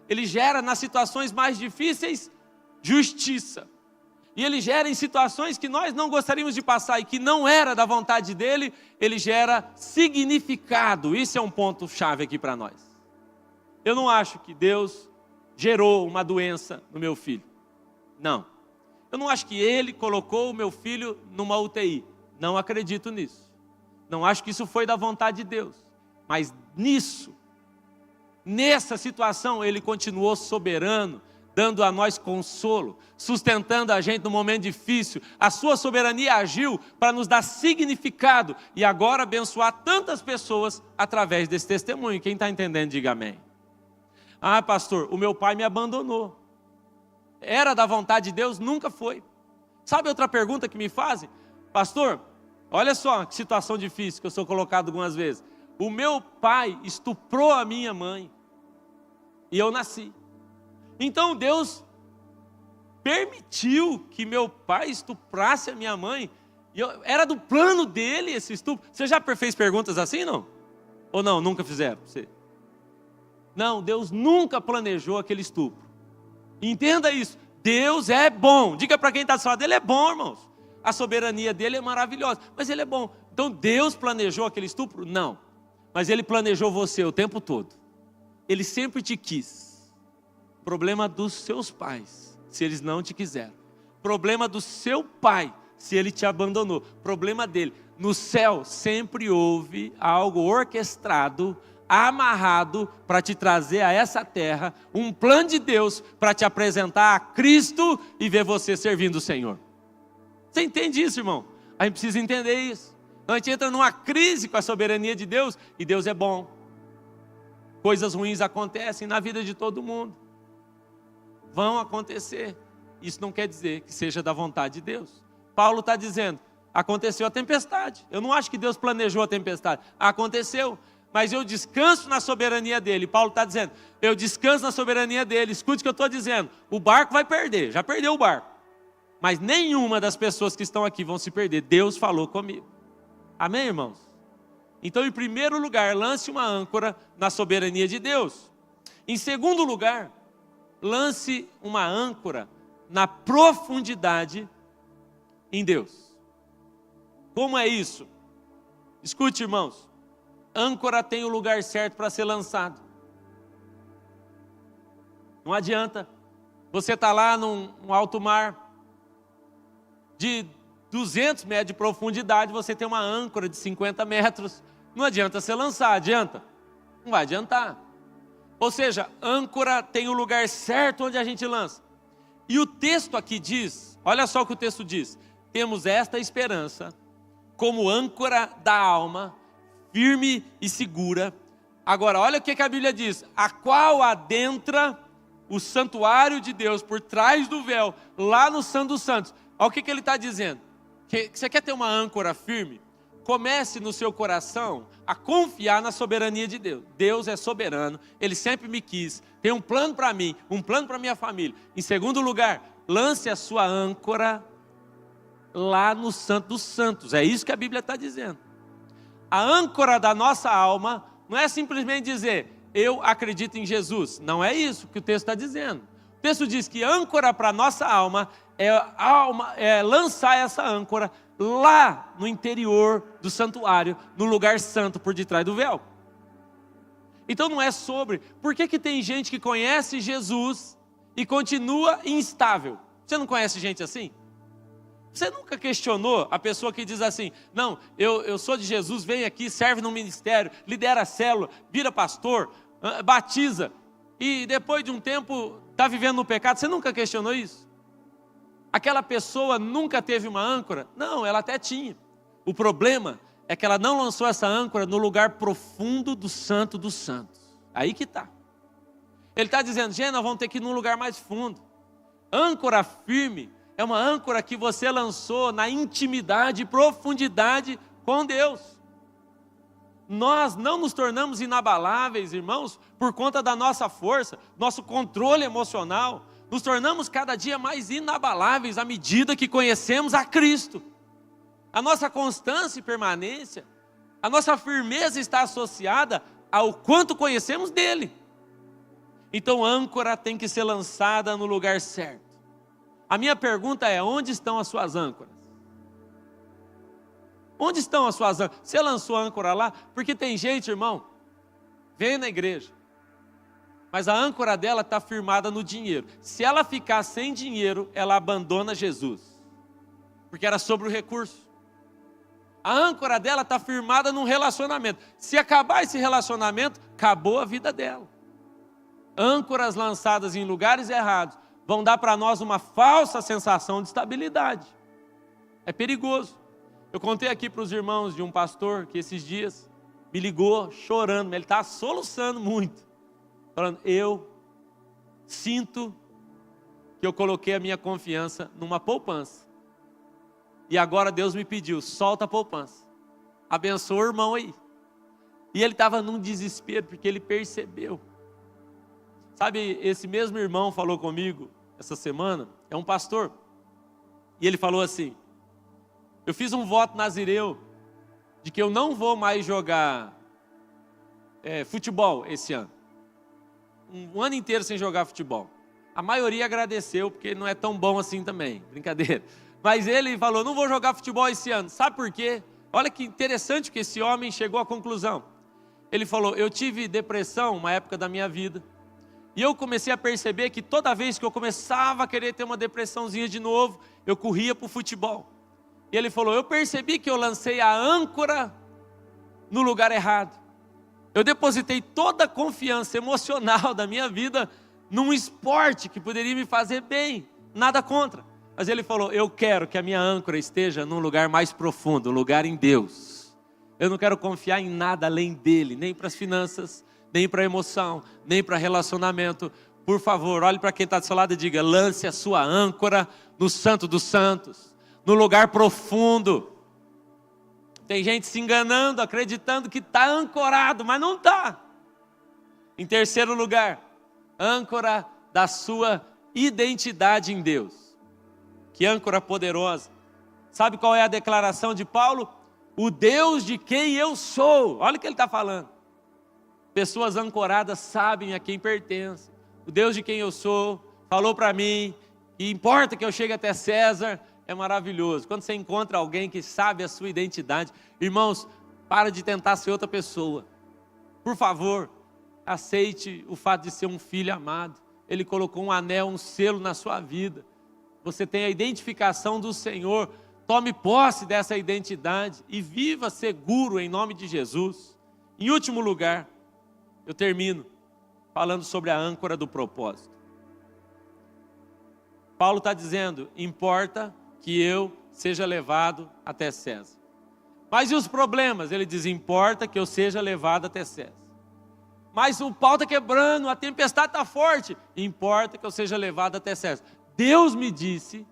Ele gera nas situações mais difíceis, justiça. E Ele gera em situações que nós não gostaríamos de passar e que não era da vontade dEle, Ele gera significado. Isso é um ponto chave aqui para nós. Eu não acho que Deus gerou uma doença no meu filho. Não. Eu não acho que Ele colocou o meu filho numa UTI. Não acredito nisso. Não acho que isso foi da vontade de Deus. Mas nessa situação, Ele continuou soberano, dando a nós consolo, sustentando a gente no momento difícil. A sua soberania agiu para nos dar significado e agora abençoar tantas pessoas através desse testemunho. Quem está entendendo, diga amém. Ah, pastor, o meu pai me abandonou. Era da vontade de Deus? Nunca foi. Sabe outra pergunta que me fazem? Pastor, olha só que situação difícil que eu sou colocado algumas vezes. O meu pai estuprou a minha mãe e eu nasci. Então Deus permitiu que meu pai estuprasse a minha mãe. Era do plano dele esse estupro. Você já fez perguntas assim, não? Ou não, nunca fizeram? Você? Não, Deus nunca planejou aquele estupro. Entenda isso. Deus é bom. Diga para quem está do seu lado, Ele é bom, irmãos. A soberania dele é maravilhosa, mas Ele é bom. Então Deus planejou aquele estupro? Não. Mas Ele planejou você o tempo todo. Ele sempre te quis. Problema dos seus pais, se eles não te quiseram. Problema do seu pai, se ele te abandonou. Problema dele. No céu sempre houve algo orquestrado, amarrado para te trazer a essa terra, um plano de Deus para te apresentar a Cristo e ver você servindo o Senhor. Você entende isso, irmão? A gente precisa entender isso. A gente entra numa crise com a soberania de Deus e Deus é bom. Coisas ruins acontecem na vida de todo mundo. Vão acontecer. Isso não quer dizer que seja da vontade de Deus. Paulo está dizendo, aconteceu a tempestade. Eu não acho que Deus planejou a tempestade. Aconteceu, mas eu descanso na soberania dele. Paulo está dizendo, eu descanso na soberania dele. Escute o que eu estou dizendo. O barco vai perder, já perdeu o barco. Mas nenhuma das pessoas que estão aqui vão se perder. Deus falou comigo. Amém, irmãos? Então, em primeiro lugar, lance uma âncora na soberania de Deus. Em segundo lugar, lance uma âncora na profundidade em Deus. Como é isso? Escute, irmãos. Âncora tem o lugar certo para ser lançado. Não adianta. Você está lá num alto mar de 200 metros de profundidade, você tem uma âncora de 50 metros. Não adianta você lançar, adianta? Não vai adiantar. Ou seja, âncora tem o lugar certo onde a gente lança. E o texto aqui diz, olha só o que o texto diz. Temos esta esperança como âncora da alma, firme e segura. Agora, olha o que a Bíblia diz. A qual adentra o santuário de Deus por trás do véu, lá no Santo dos Santos. Olha o que ele está dizendo. Que você quer ter uma âncora firme? Comece no seu coração a confiar na soberania de Deus. Deus é soberano, Ele sempre me quis, tem um plano para mim, um plano para minha família. Em segundo lugar, lance a sua âncora lá no Santo dos Santos. É isso que a Bíblia está dizendo. A âncora da nossa alma não é simplesmente dizer, eu acredito em Jesus. Não é isso que o texto está dizendo. O texto diz que âncora para a nossa alma é lançar essa âncora lá no interior do santuário, no lugar santo por detrás do véu. Então não é sobre, por que tem gente que conhece Jesus e continua instável? Você não conhece gente assim? Você nunca questionou a pessoa que diz assim, não, eu sou de Jesus, vem aqui, serve no ministério, lidera a célula, vira pastor, batiza, e depois de um tempo está vivendo no pecado? Você nunca questionou isso? Aquela pessoa nunca teve uma âncora? Não, ela até tinha. O problema é que ela não lançou essa âncora no lugar profundo do Santo dos Santos. Aí que está. Ele está dizendo, gente, nós vamos ter que ir num lugar mais fundo. Âncora firme é uma âncora que você lançou na intimidade e profundidade com Deus. Nós não nos tornamos inabaláveis, irmãos, por conta da nossa força, nosso controle emocional, Nos tornamos cada dia mais inabaláveis à medida que conhecemos a Cristo. A nossa constância e permanência, a nossa firmeza está associada ao quanto conhecemos dele. Então, âncora tem que ser lançada no lugar certo. A minha pergunta é: onde estão as suas âncoras? Onde estão as suas âncoras? Você lançou a âncora lá? Porque tem gente, irmão, vem na igreja, mas a âncora dela está firmada no dinheiro. Se ela ficar sem dinheiro, ela abandona Jesus, porque era sobre o recurso. A âncora dela está firmada num relacionamento. Se acabar esse relacionamento, acabou a vida dela. Âncoras lançadas em lugares errados vão dar para nós uma falsa sensação de estabilidade. É perigoso. Eu contei aqui para os irmãos de um pastor que esses dias me ligou chorando, mas ele estava soluçando muito. Falando: eu sinto que eu coloquei a minha confiança numa poupança. E agora Deus me pediu: solta a poupança. Abençoa o irmão aí. E ele estava num desespero, porque ele percebeu. Sabe, esse mesmo irmão falou comigo essa semana, é um pastor. E ele falou assim: eu fiz um voto nazireu de que eu não vou mais jogar futebol esse ano. Um ano inteiro sem jogar futebol. A maioria agradeceu, porque não é tão bom assim também, brincadeira. Mas ele falou: não vou jogar futebol esse ano. Sabe por quê? Olha que interessante que esse homem chegou à conclusão. Ele falou: eu tive depressão uma época da minha vida. E eu comecei a perceber que toda vez que eu começava a querer ter uma depressãozinha de novo, eu corria para o futebol. E ele falou: eu percebi que eu lancei a âncora no lugar errado. Eu depositei toda a confiança emocional da minha vida num esporte que poderia me fazer bem, nada contra. Mas ele falou: eu quero que a minha âncora esteja num lugar mais profundo, um lugar em Deus. Eu não quero confiar em nada além dele, nem para as finanças, nem para a emoção, nem para relacionamento. Por favor, olhe para quem está do seu lado e diga: lance a sua âncora no Santo dos Santos, no lugar profundo. Tem gente se enganando, acreditando que está ancorado, mas não está. Em terceiro lugar, âncora da sua identidade em Deus. Que âncora poderosa. Sabe qual é a declaração de Paulo? O Deus de quem eu sou. Olha o que ele está falando. Pessoas ancoradas sabem a quem pertencem. O Deus de quem eu sou falou para mim que importa que eu chegue até César. É maravilhoso. Quando você encontra alguém que sabe a sua identidade, irmãos, para de tentar ser outra pessoa. Por favor, aceite o fato de ser um filho amado. Ele colocou um anel, um selo na sua vida. Você tem a identificação do Senhor. Tome posse dessa identidade e viva seguro em nome de Jesus. Em último lugar, eu termino falando sobre a âncora do propósito. Paulo está dizendo: importa que eu seja levado até César. Mas e os problemas? Ele diz: importa que eu seja levado até César. Mas o pau está quebrando, a tempestade está forte. Importa que eu seja levado até César. Deus me disse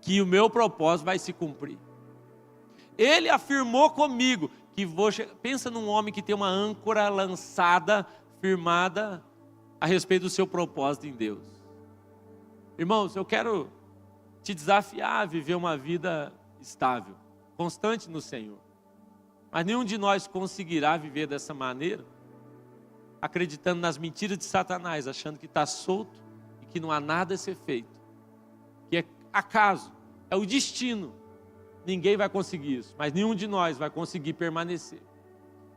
que o meu propósito vai se cumprir. Ele afirmou comigo que pensa num homem que tem uma âncora lançada, firmada a respeito do seu propósito em Deus. Irmãos, eu quero te desafiar a viver uma vida estável, constante no Senhor. Mas nenhum de nós conseguirá viver dessa maneira, acreditando nas mentiras de Satanás, achando que está solto e que não há nada a ser feito, que é acaso, é o destino. Ninguém vai conseguir isso, mas nenhum de nós vai conseguir permanecer,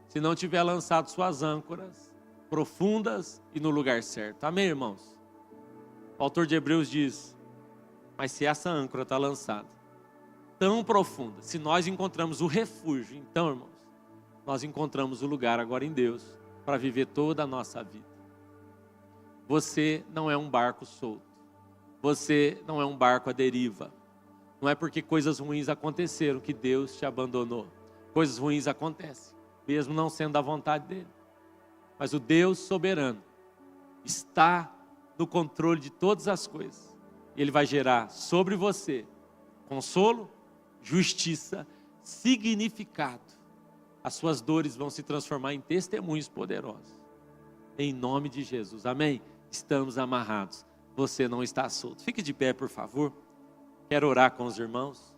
se não tiver lançado suas âncoras profundas e no lugar certo. Amém, irmãos? O autor de Hebreus diz: mas se essa âncora está lançada, tão profunda, se nós encontramos o refúgio, então, irmãos, nós encontramos o lugar agora em Deus, para viver toda a nossa vida. Você não é um barco solto. Você não é um barco à deriva. Não é porque coisas ruins aconteceram que Deus te abandonou. Coisas ruins acontecem, mesmo não sendo da vontade dele. Mas o Deus soberano está no controle de todas as coisas. Ele vai gerar sobre você consolo, justiça, significado. As suas dores vão se transformar em testemunhos poderosos. Em nome de Jesus. Amém? Estamos amarrados você não está solto. Fique de pé, por favor. Quero orar com os irmãos.